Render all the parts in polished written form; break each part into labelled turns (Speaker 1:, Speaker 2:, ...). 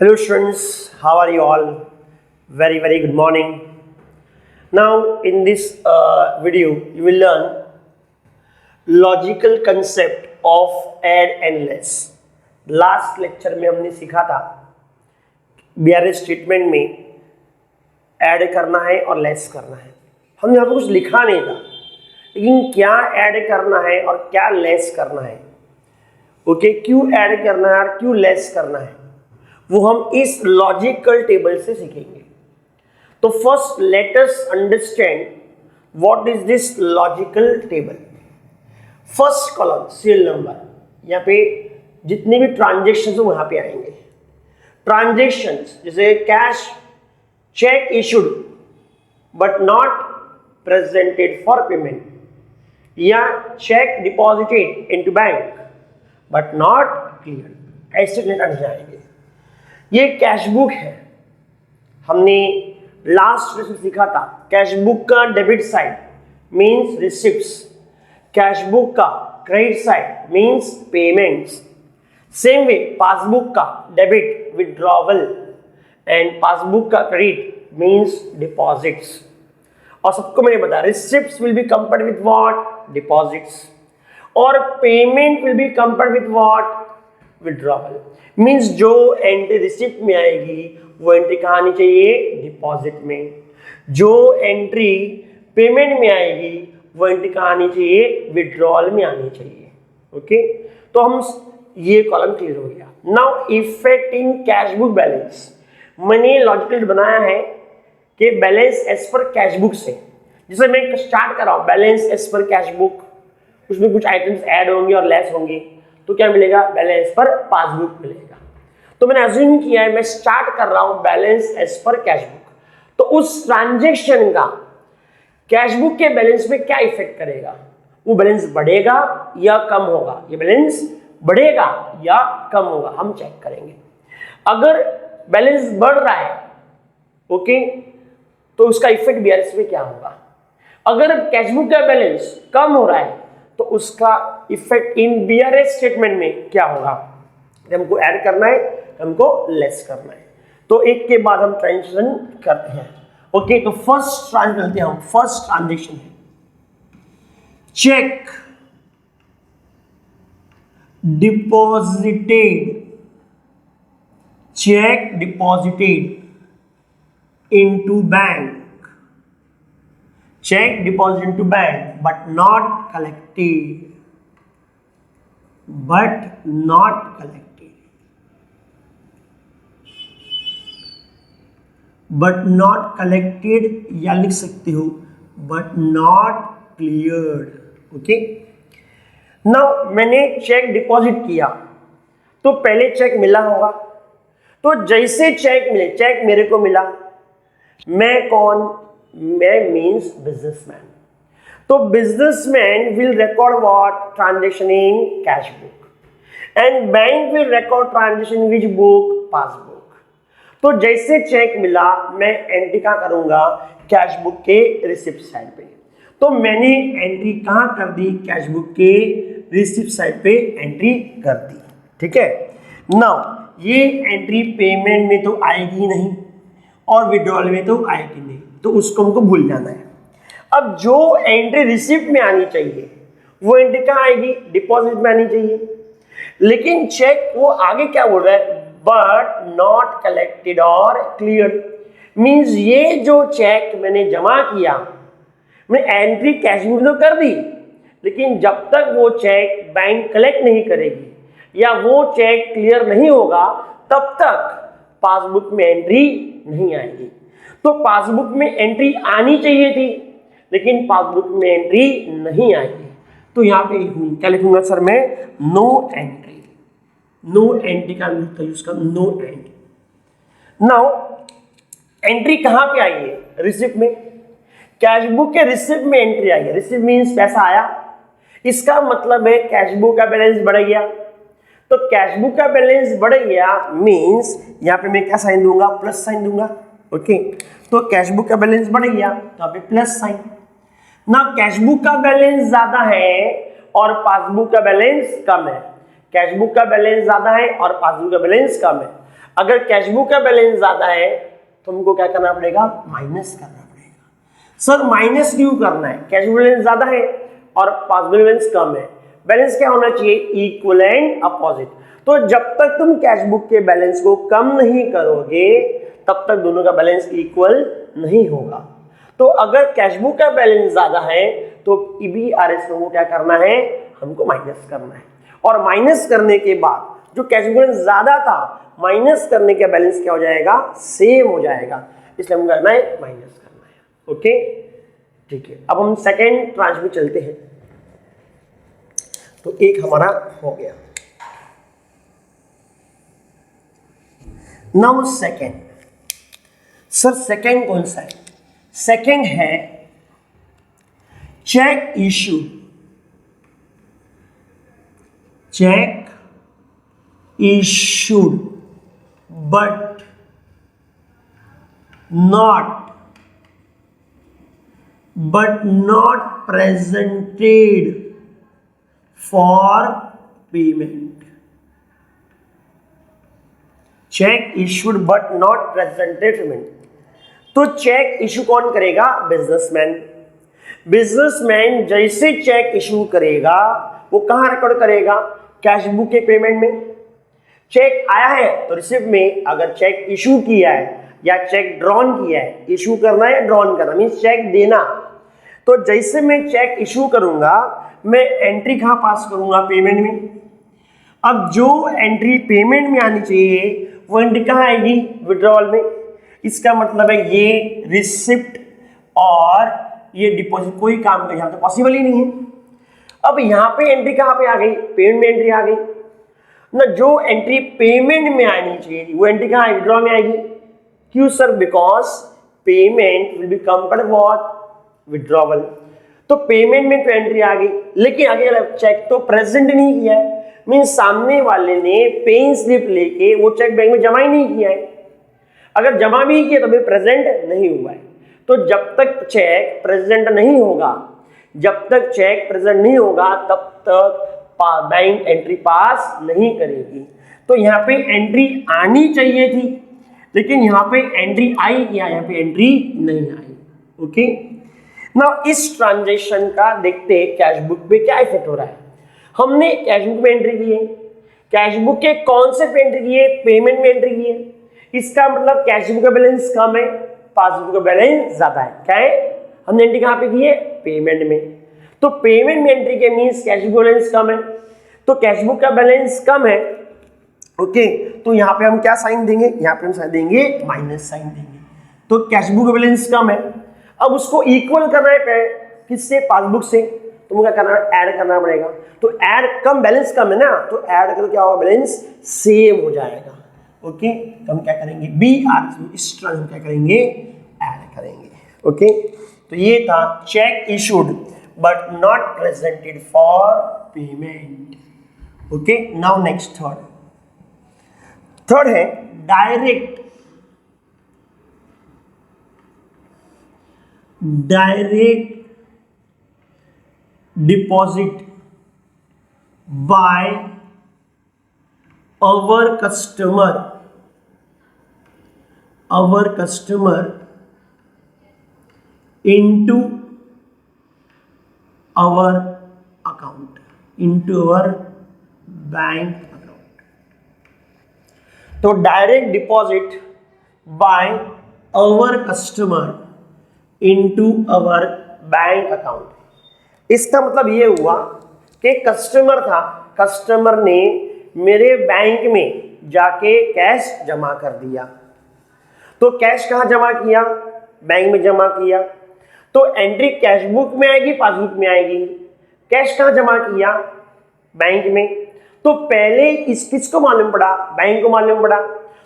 Speaker 1: Hello students, how are you all? Very good morning. Now in this video you will learn logical concept of add and less. Last lecture में हमने सीखा था BRS statement में add करना है और less करना है। हमने यहाँ पर कुछ लिखा नहीं था, लेकिन क्या ऐड करना है और क्या लेस करना है, ओके, क्यों ऐड करना है और क्यों लेस करना है, वो हम इस लॉजिकल टेबल से सीखेंगे। तो first let us understand what is this logical table. First column serial number, यहाँ पे जितने भी ट्रांजेक्शन हो वहां पे आएंगे। ट्रांजेक्शंस जैसे cash cheque issued but not presented for payment, या cheque deposited into bank but not clear, ऐसे लेटर जाएंगे। ये कैश बुक है, हमने लास्ट में सीखा था। कैश बुक का debit side means receipts, cash book का credit side means payments. Same way passbook का डेबिट विड्रॉवल एंड पासबुक का क्रेडिट मींस डिपॉजिट्स। और सबको मैंने बताया receipts will be compared with what, deposits, और payment will be compared with what, withdrawal. Means जो entry receipt में आएगी वो एंट्री कहाँ आनी चाहिए, डिपॉजिट में। जो एंट्री पेमेंट में आएगी वो एंट्री कहाँ आनी चाहिए, विड्रॉल में आनी चाहिए। ओके, तो हम ये कॉलम क्लियर हो गया। Now effect in cash book balance, मैंने लॉजिकल बनाया है कि balance as per cash book से। जैसे मैं स्टार्ट कर रहा हूँ balance as per cash book, उसमें कुछ आइटम्स ऐड होंगे और लेस होंगे, तो क्या मिलेगा, बैलेंस पर पासबुक मिलेगा। तो मैंने अज्यूम किया है मैं स्टार्ट कर रहा हूं balance as per cash book, तो उस ट्रांजैक्शन का कैश बुक के बैलेंस में क्या इफेक्ट करेगा, वो बैलेंस बढ़ेगा या कम होगा, ये बैलेंस बढ़ेगा या कम होगा, हम चेक करेंगे। अगर बैलेंस बढ़ रहा है, ओके, तो उसका इफेक्ट बीआरएस में क्या होगा। अगर कैश बुक का बैलेंस कम हो रहा है तो उसका इफेक्ट इन बीआरएस स्टेटमेंट में क्या होगा। हमको ऐड करना है, हमको लेस करना है, तो एक के बाद हम ट्रांजेक्शन करते हैं। ओके, तो फर्स्ट ट्रांजेक्शन हम फर्स्ट ट्रांजेक्शन है check deposited into bank, check deposit into bank but not collected या लिख सकते हो but not cleared। Okay, now मैंने चेक डिपॉजिट किया तो पहले चेक मिला होगा, तो जैसे चेक मिले, चेक मेरे को मिला, मैं कौन, मैं मीन्स बिजनेसमैन, तो businessman will record what, transaction in cash book, and bank will record transaction in which book, passbook. तो जैसे चेक मिला मैं एंट्री कहाँ करूंगा, कैश बुक के रिसिप्ट साइड पे। तो मैंने एंट्री कहाँ कर दी, कैश बुक के रिसिप्ट साइड पे एंट्री कर दी। ठीक है, नाउ ये एंट्री पेमेंट में तो आएगी नहीं और विड्रॉल में तो आएगी नहीं, तो उसको हमको भूल जाना है। अब जो एंट्री रिसिप्ट में आनी चाहिए वो एंट्री कहाँ आएगी, डिपॉजिट में आनी चाहिए। लेकिन चेक वो आगे क्या बोल रहा है, बट नॉट कलेक्टेड और क्लियर। मींस ये जो चेक मैंने जमा किया, मैंने एंट्री कैश बुक तो कर दी, लेकिन जब तक वो चेक बैंक कलेक्ट नहीं करेगी या वो चेक क्लियर नहीं होगा तब तक पासबुक में एंट्री नहीं आएगी। तो पासबुक में एंट्री आनी चाहिए थी, लेकिन पासबुक में एंट्री नहीं आएगी, तो यहाँ पे क्या लिखूंगा सर मैं, नो एंट्री। नो एंट्री का यूज कर, नो एंट्री। नाउ एंट्री कहाँ पे आई है, रिसिप्ट में। कैश बुक के रिसिप्ट में एंट्री आई है, रिसिप्ट मीन्स पैसा आया, इसका मतलब है कैश बुक का बैलेंस बढ़ गया। तो कैश बुक का बैलेंस बढ़ गया मीन्स यहाँ पे मैं क्या साइन दूंगा, प्लस साइन दूंगा। ओके, तो कैश बुक का बैलेंस बढ़ गया तो अभी प्लस साइन। ना कैश बुक का बैलेंस ज्यादा है और पासबुक का बैलेंस कम है, कैश बुक का बैलेंस ज्यादा है और पासबुक का बैलेंस कम है। अगर कैश बुक का बैलेंस ज्यादा है तो हमको क्या करना पड़ेगा, माइनस करना पड़ेगा। सर माइनस क्यों करना है, कैश बुक बैलेंस ज्यादा है और पासबुक बैलेंस कम है, बैलेंस क्या होना चाहिए, इक्वल एंड अपोजिट। तो जब तक तुम कैश बुक के बैलेंस को कम नहीं करोगे तब तक दोनों का बैलेंस इक्वल नहीं होगा। तो अगर कैश बुक का बैलेंस ज्यादा है तो EBRS में क्या करना है, हमको माइनस करना है, और माइनस करने के बाद जो कैश बुक बैलेंस ज्यादा था माइनस करने का बैलेंस क्या हो जाएगा, सेम हो जाएगा, इसलिए हमको करना है माइनस करना है। ओके ठीक है, अब हम सेकेंड ट्रांच में चलते हैं। तो एक हमारा हो गया। नाउ सेकेंड, सर सेकेंड कौन सा है, सेकेंड है cheque issue, cheque issued but not presented for payment, cheque issued but not presented payment. तो चेक इशू कौन करेगा, बिजनेसमैन। बिजनेसमैन जैसे चेक इशू करेगा वो कहां रिकॉर्ड करेगा, कैश बुक के पेमेंट में। चेक आया है तो रिसिप्ट में, अगर चेक इशू किया है या चेक ड्रॉन किया है, इशू करना है ड्रॉन करना मीन्स चेक देना, तो जैसे मैं चेक इशू करूंगा मैं एंट्री कहां पास करूंगा, पेमेंट में। अब जो एंट्री पेमेंट में आनी चाहिए वो एंट्री कहां आएगी, विड्रॉवल में। इसका मतलब है ये रिसिप्ट और ये डिपॉजिट कोई काम का यहाँ तो पॉसिबल ही नहीं है। अब यहाँ पे एंट्री कहां पे आ गई, पेमेंट में एंट्री आ गई ना, जो एंट्री पेमेंट में आनी चाहिए वो एंट्री कहां विड्रॉ में आएगी। क्यों sir, because payment will be compared what, withdrawal. तो पेमेंट में तो एंट्री आ गई, लेकिन आगे चेक तो प्रेजेंट नहीं किया है, मीन्स सामने वाले ने पेइंग स्लिप लेके वो चेक बैंक में जमा ही नहीं किया है। अगर जमा भी किया तो भी प्रेजेंट नहीं हुआ है। तो जब तक चेक प्रेजेंट नहीं होगा, जब तक चेक प्रेजेंट नहीं होगा तब तक बैंक एंट्री पास नहीं करेगी। तो यहाँ पे एंट्री आनी चाहिए थी लेकिन यहाँ पे एंट्री आई या यहाँ पे एंट्री नहीं आई। ओके नाउ इस ट्रांजैक्शन का देखते हैं कैश बुक पे क्या इफेक्ट हो रहा है। हमने कैश बुक में एंट्री की है, कैश बुक के कौन से पे एंट्री की है, पेमेंट में एंट्री की है। इसका मतलब कैश बुक का बैलेंस कम है, पासबुक का बैलेंस ज्यादा है। क्या है, हमने एंट्री कहाँ पे की है, पेमेंट में। तो पेमेंट में एंट्री के मींस कैश बुक बैलेंस कम है, तो कैश बुक का बैलेंस कम है। ओके तो यहाँ पे हम क्या साइन देंगे, यहाँ पे हम साइन देंगे माइनस साइन देंगे। तो कैश बुक का बैलेंस कम है, अब उसको इक्वल करना है किससे, पासबुक से। तो मुझे क्या करना है, ऐड करना पड़ेगा। तो ऐड कम, बैलेंस कम है ना, तो ऐड करो क्या होगा, बैलेंस सेम हो जाएगा। ओके तो हम क्या करेंगे, BR इस तरह हम क्या करेंगे, ऐड करेंगे। ओके तो ये था cheque issued but not presented for payment. Okay now next third है direct deposit by our customer into our account, into our bank account। तो direct deposit by our customer into our bank account. इसका मतलब ये हुआ कि customer था, customer ने मेरे बैंक में जाके कैश जमा कर दिया। तो कैश कहाँ जमा किया, बैंक में जमा किया। तो एंट्री कैश बुक में आएगी, पासबुक में आएगी। कैश कहाँ जमा किया, बैंक में। तो पहले किसको मालूम पड़ा, बैंक को मालूम पड़ा।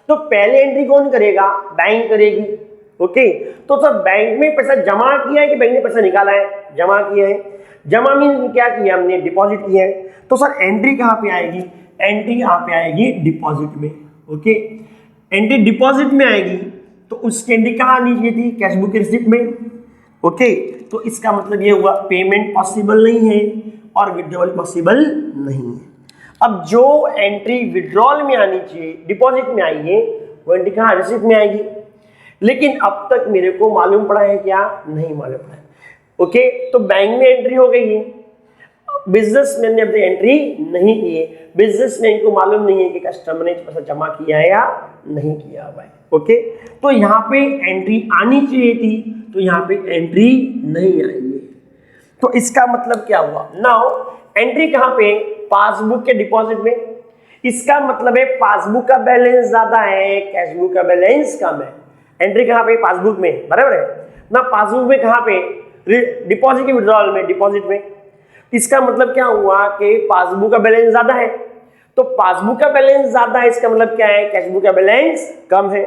Speaker 1: तो पहले एंट्री कौन करेगा, बैंक करेगी। ओके तो सर बैंक में पैसा जमा किया है कि बैंक ने पैसा निकाला है, जमा किया है। जमा मीन क्या किया हमने, डिपॉजिट किया है। तो सर एंट्री कहाँ पे आएगी, एंट्री यहाँ पे आएगी डिपॉजिट में। ओके एंट्री डिपॉजिट में आएगी तो उसकी एंट्री कहाँ आनी चाहिए थी, कैश बुक की रिसिप्ट में। ओके तो इसका मतलब ये हुआ पेमेंट पॉसिबल नहीं है और विड्रॉवल पॉसिबल नहीं है। अब जो एंट्री विड्रॉल में आनी चाहिए, डिपॉजिट में आई है, वो एंट्री कहाँ, रिसिप्ट में आएगी। लेकिन अब तक मेरे को मालूम पड़ा है क्या, नहीं मालूम पड़ा है। ओके, तो बैंक में एंट्री हो गई है, बिजनेसमैन ने अपनी एंट्री नहीं की है, बिजनेसमैन को मालूम नहीं है कि कस्टमर ने पैसा जमा किया है या नहीं किया हुआ है। ओके, तो यहाँ पे एंट्री आनी चाहिए थी, तो यहाँ पे एंट्री नहीं आई है। तो इसका मतलब क्या हुआ, नाउ एंट्री कहाँ पे, पासबुक के डिपॉजिट में। इसका मतलब है पासबुक का बैलेंस ज्यादा है, कैशबुक का बैलेंस कम है। एंट्री कहाँ पे, पासबुक में, बराबर है ना। पासबुक में कहाँ पे, डिपॉजिट के विड्रॉल में, डिपॉजिट में। इसका मतलब क्या हुआ कि पासबुक का बैलेंस ज्यादा है, तो पासबुक का बैलेंस ज्यादा है, इसका मतलब क्या है, कैशबुक का बैलेंस कम है।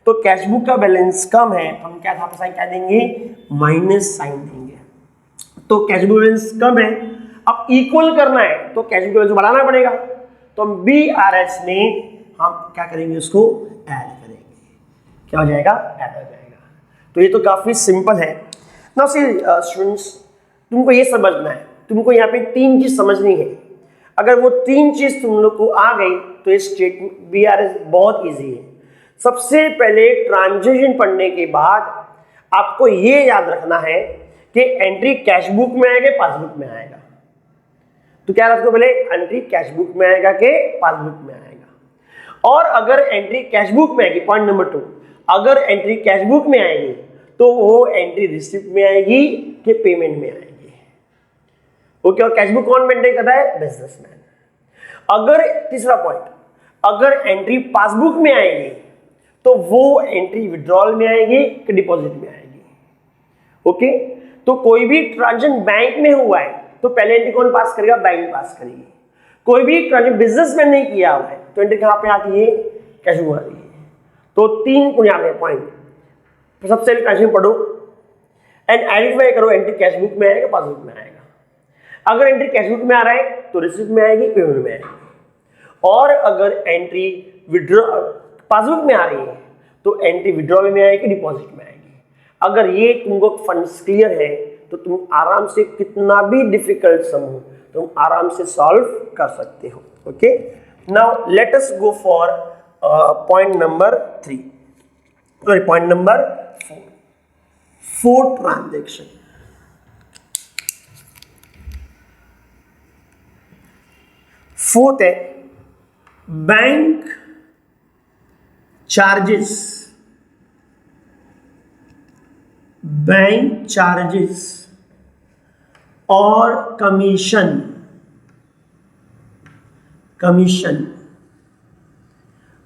Speaker 1: तो कैशबुक का बैलेंस कम है, हम क्या था साइन क्या देंगे, माइनस साइन देंगे। तो कैशबुक बैलेंस कम है, अब इक्वल करना है तो कैशबुक बैलेंस बढ़ाना पड़ेगा। तो हम BRS में हम क्या करेंगे, उसको ऐड करेंगे, क्या हो जाएगा, ऐड हो जाएगा। तो ये तो काफी सिंपल है ना। स्टूडेंट्स, तुमको ये समझना है, तुमको यहाँ पे 3 चीज समझनी है। अगर वो 3 चीज तुम लोग को आ गई तो ये स्टेटमेंट BRS बहुत इजी है। सबसे पहले ट्रांजैक्शन पढ़ने के बाद आपको ये याद रखना है कि एंट्री कैशबुक में आएगा, पासबुक में आएगा। तो क्या रखो, पहले एंट्री कैशबुक में आएगा कि पासबुक में आएगा। और अगर एंट्री कैशबुक में आएगी, पॉइंट नंबर 2, अगर एंट्री कैशबुक में आएगी तो वो एंट्री रिसिप्ट में आएगी कि पेमेंट में आएगी। ओके, और कैशबुक कौन मेंटेन करता है, बिजनेसमैन। अगर तीसरा पॉइंट, अगर एंट्री पासबुक में आएगी तो वो एंट्री विड्रॉल में आएगी कि डिपॉजिट में आएगी। ओके, तो कोई भी ट्रांजैक्शन बैंक में हुआ है तो पहले एंट्री कौन पास करेगा, बैंक पास करेगी। कोई भी ट्रांजैक्शन बिजनेसमैन नहीं किया हुआ है तो एंट्री कहां पे आती है, कैशबुक आती है। तो 3 बुनियादी पॉइंट, सबसे पहले ट्रांजैक्शन पढ़ो एंड आइडेंटिफाई करो, एंट्री कैशबुक में आएगा, पासबुक में आएगा। अगर एंट्री कैशबुक में आ रहा है तो रिसिप्ट में आएगी, पेमेंट में आएगी। और अगर एंट्री विड्रॉ पासबुक में आ रही है तो एंट्री विड्रॉल में आएगी, डिपॉजिट में आएगी। अगर ये तुमको फंड्स क्लियर है तो तुम आराम से कितना भी डिफिकल्ट सम हो तुम आराम से सॉल्व कर सकते हो। Okay, now let us go for point number 3, sorry point number 4 transaction. Fourth है बैंक चार्जेस, बैंक चार्जेस और commission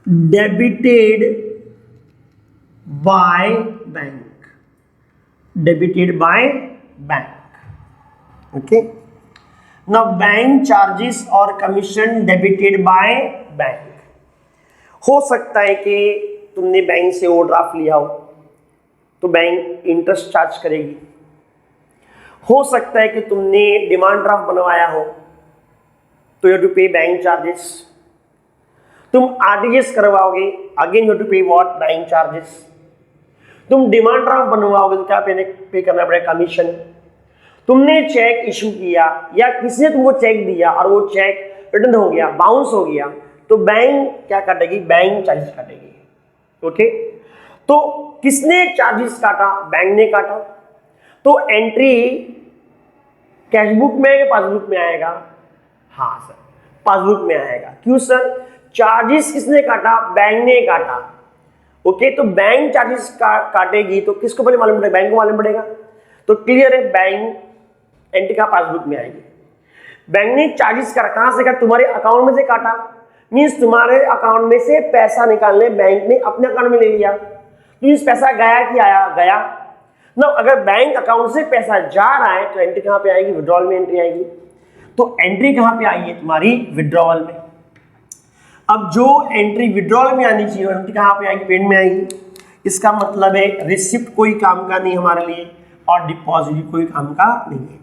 Speaker 1: debited by bank, debited by bank. Okay, now bank charges और कमीशन डेबिटेड बाय बैंक। हो सकता है कि तुमने bank से overdraft लिया हो तो बैंक इंटरेस्ट चार्ज करेगी। हो सकता है कि तुमने डिमांड ड्राफ्ट बनवाया हो तो यू हैव टू पे बैंक चार्जेस। तुम RTGS करवाओगे, अगेन यू हैव टू पे व्हाट, बैंक चार्जेस। तुम डिमांड ड्राफ्ट बनवाओगे तो क्या पे करना पड़ेगा, कमीशन। तुमने चेक इशू किया या किसी ने तुमको चेक दिया और वो चेक रिटर्न हो गया, बाउंस हो गया, तो बैंक क्या काटेगी, बैंक चार्जेस काटेगी। ओके, तो किसने चार्जेस काटा, बैंक ने काटा। तो एंट्री कैशबुक में आएगा, पासबुक में आएगा, हाँ सर पासबुक में आएगा। क्यों सर, चार्जेस किसने काटा, बैंक ने काटा। ओके, तो बैंक चार्जेस काटेगी तो किसको पहले मालूम पड़ेगा, बैंक को मालूम पड़ेगा। तो क्लियर है, बैंक एंट्री का पासबुक में आएगी। बैंक ने चार्जेस कहां से काटा, तुम्हारे अकाउंट में से काटा, मींस तुम्हारे अकाउंट में से पैसा निकालने बैंक ने अपने अकाउंट में ले लिया। तो इस पैसा गया कि आया, गया ना। अगर बैंक अकाउंट से पैसा जा रहा है तो एंट्री कहां पे आएगी, विड्रॉल में एंट्री आएगी। तो एंट्री कहां पे आई है तुम्हारी, विड्रॉल में। अब जो एंट्री विड्रॉल में आनी चाहिए एंट्री कहां पे आएगी, पेमेंट में आएगी। इसका मतलब है रिसिप्ट कोई काम का नहीं हमारे लिए और डिपॉजिट कोई काम का नहीं है।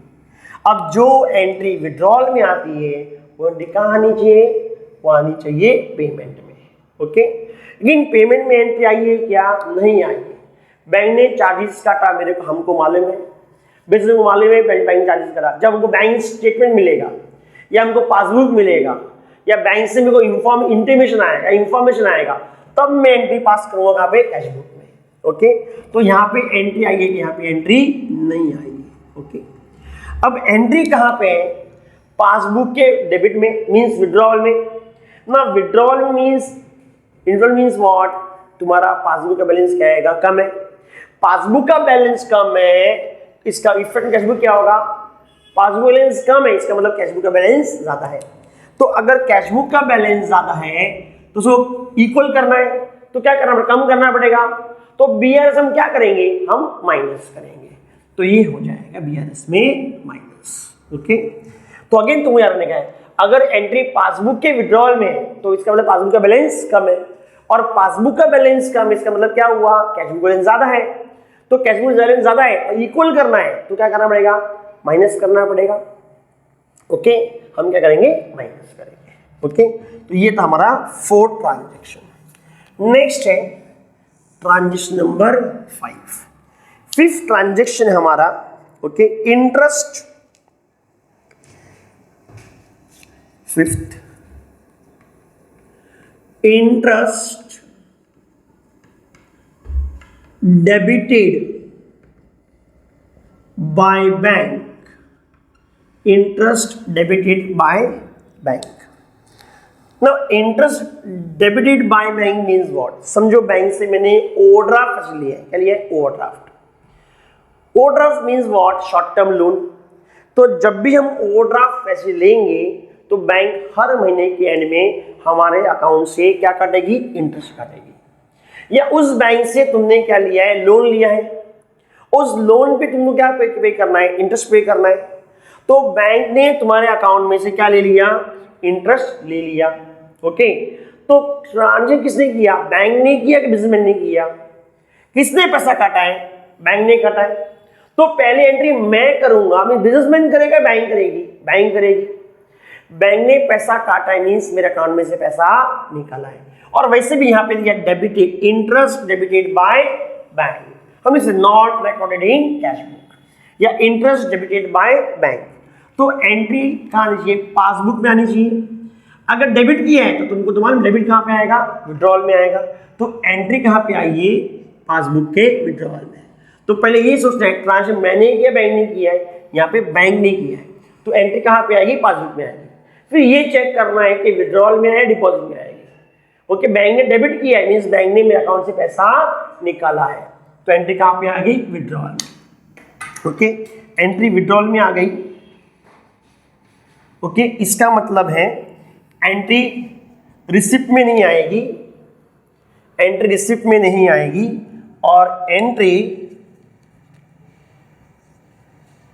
Speaker 1: अब जो एंट्री विड्रॉल में आती है वो एंट्री कहां आनी चाहिए, वो आनी चाहिए पेमेंट में। ओके, लेकिन पेमेंट में एंट्री आई है क्या, नहीं आई है। बैंक ने चार्जेस काटा, मेरे को हमको मालूम है, बिजनेस को मालूम है बैंक चार्जेस करा। जब हमको बैंक स्टेटमेंट मिलेगा या हमको पासबुक मिलेगा या बैंक से मेरे को इंफॉर्मेशन आएगा तब मैं एंट्री पास करूंगा कहाँ पे, कैश बुक में। ओके, तो यहाँ पे एंट्री आएगी, यहाँ पे एंट्री नहीं आएगी। ओके, अब एंट्री कहाँ पे है, पासबुक के डेबिट में, मींस विड्रॉवल में ना। विड्रॉवल मींस व्हाट, तुम्हारा पासबुक का बैलेंस क्या आएगा, कम है। पासबुक का बैलेंस कम है, इसका इफेक्ट कैश बुक क्या होगा, पासबुक बैलेंस कम है, इसका मतलब कैश बुक का बैलेंस ज्यादा है। तो अगर कैश बुक का बैलेंस ज्यादा है तो उसको इक्वल करना है, तो क्या करना पड़ेगा, कम करना पड़ेगा। तो बीआरएस हम क्या करेंगे, हम माइनस करेंगे, तो ये हो जाएगा बीआरएस में माइनस। ओके, तो अगेन तुम याद रखने का है, अगर एंट्री पासबुक के विड्रॉल में तो इसका मतलब पासबुक का बैलेंस कम है, और पासबुक का बैलेंस कम, इसका मतलब क्या हुआ, कैश बुक बैलेंस ज्यादा है। तो कैश बुक बैलेंस ज्यादा है, इक्वल करना है, तो क्या करना पड़ेगा, माइनस करना पड़ेगा। ओके, हम क्या करेंगे, माइनस करेंगे। ओके, तो ये था हमारा फोर्थ ट्रांजेक्शन। नेक्स्ट है ट्रांजेक्शन नंबर 5। फिफ्थ ट्रांजेक्शन है हमारा, okay, interest. Fifth, interest debited by bank, interest debited by bank. Now interest debited by bank means what, समझो बैंक से मैंने ओवरड्राफ्ट लिया है, क्या लिया है, overdraft. Overdraft means what, short term loan. तो जब भी हम ओवरड्राफ्ट पैसे लेंगे तो बैंक हर महीने के एंड में हमारे अकाउंट से क्या काटेगी, इंटरेस्ट काटेगी। या उस बैंक से तुमने क्या लिया है, लोन लिया है, उस लोन पे तुमको क्या पे करना है, इंटरेस्ट पे करना है। तो बैंक ने तुम्हारे अकाउंट में से क्या ले लिया, इंटरेस्ट ले लिया। ओके, तो ट्रांजेक्शन किसने किया, बैंक ने किया कि बिजनेसमैन ने किया, किसने पैसा काटा है, बैंक ने काटा है। तो पहले एंट्री मैं करूंगा, मैं बिजनेसमैन करेगा, बैंक करेगी, बैंक करेगी। बैंक ने पैसा काटा है मींस मेरे अकाउंट में से पैसा निकाला है। और वैसे भी यहाँ पे दिया debited, interest debited by bank, हम इसे not recorded in cash book, या इंटरेस्ट डेबिटेड बाय बैंक। तो एंट्री कहाँ आनी चाहिए, पासबुक में आनी चाहिए। अगर डेबिट किया है तो तुमको तुम्हारा डेबिट कहाँ पे आएगा, विड्रॉल में आएगा। तो एंट्री कहाँ पे आइए, पासबुक के विड्रॉल में। तो पहले ये सोचना है ट्रांजेक्शन मैंने किया, बैंक ने किया है, यहाँ पे बैंक ने किया है, तो एंट्री कहाँ पे आएगी, पासबुक में आएगी। फिर ये चेक करना है कि विड्रॉल में आया, डिपॉजिट में आएगी। ओके, बैंक ने डेबिट किया है मींस बैंक ने मेरे अकाउंट से पैसा निकाला है, तो एंट्री कहाँ पे आ गई, विड्रॉल में। ओके, एंट्री विड्रॉल में आ गई। ओके, इसका मतलब है एंट्री रिसिप्ट में नहीं आएगी, एंट्री रिसिप्ट में नहीं आएगी, और एंट्री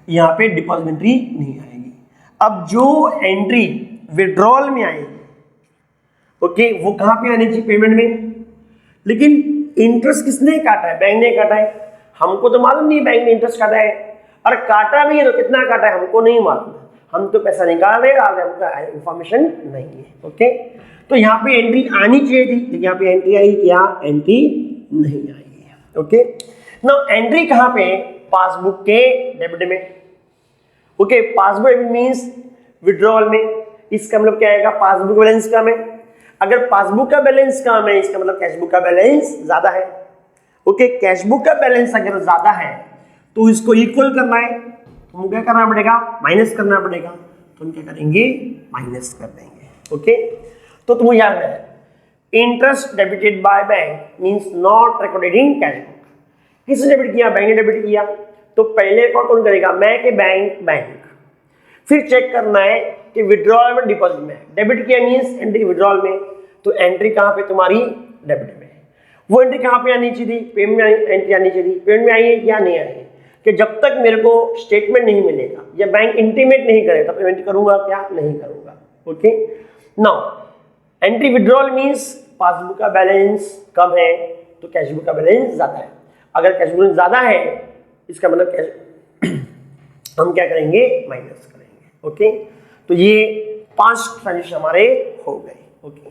Speaker 1: यहां पे डिपॉजिट एंट्री नहीं आएगी। अब जो एंट्री विड्रॉल में आएगी, ओके, वो कहां पे आनी चाहिए, पेमेंट में। लेकिन इंटरेस्ट किसने काटा है, बैंक ने काटा है। हमको तो मालूम नहीं बैंक ने इंटरेस्ट काटा है, और काटा भी है तो कितना काटा है हमको नहीं मालूम, हम तो पैसा निकाल रहे हैं, हमको इंफॉर्मेशन नहीं है। ओके, तो यहाँ पे एंट्री आनी चाहिए थी, लेकिन यहाँ पे एंट्री आई क्या, एंट्री नहीं आई है। ओके, नाउ एंट्री कहाँ पे, पासबुक के डेबिट में। Okay, passbook debit means withdrawal में, इसका मतलब क्या आएगा, पासबुक बैलेंस कम है। अगर पासबुक का बैलेंस कम है, इसका मतलब कैशबुक का बैलेंस ज्यादा है। ओके, कैशबुक का बैलेंस अगर ज्यादा है तो इसको इक्वल करना है, तो क्या करना पड़ेगा, माइनस करना पड़ेगा। तो हम क्या करेंगे, माइनस कर देंगे। ओके, तो तुम याद है interest debited by bank means not recorded in cash book. किसने डेबिट किया, बैंक ने डेबिट किया, तो पहले रिकॉर्ड कौन करेगा, मैं के बैंक, बैंक। फिर चेक करना है कि विड्रॉल में डिपॉजिट में, डेबिट किया मींस एंट्री विड्रॉल में, तो एंट्री कहाँ पे तुम्हारी, डेबिट में। वो एंट्री कहाँ पे आनी चाहिए थी, पेमेंट में एंट्री आनी चाहिए थी। पेमेंट में आई है क्या, नहीं आई है, कि जब तक मेरे को स्टेटमेंट नहीं मिलेगा या बैंक इंटीमेट नहीं करेगा तब पेमेंट करूंगा क्या, नहीं करूंगा। Okay, now entry withdrawal means passbook का बैलेंस कम है तो कैश बुक का बैलेंस ज्यादा है। अगर कैश बुक ज्यादा है इसका मतलब कैश हम क्या करेंगे, माइनस करेंगे। ओके, तो ये 5 ट्रांजेक्शन हमारे हो गए। ओके।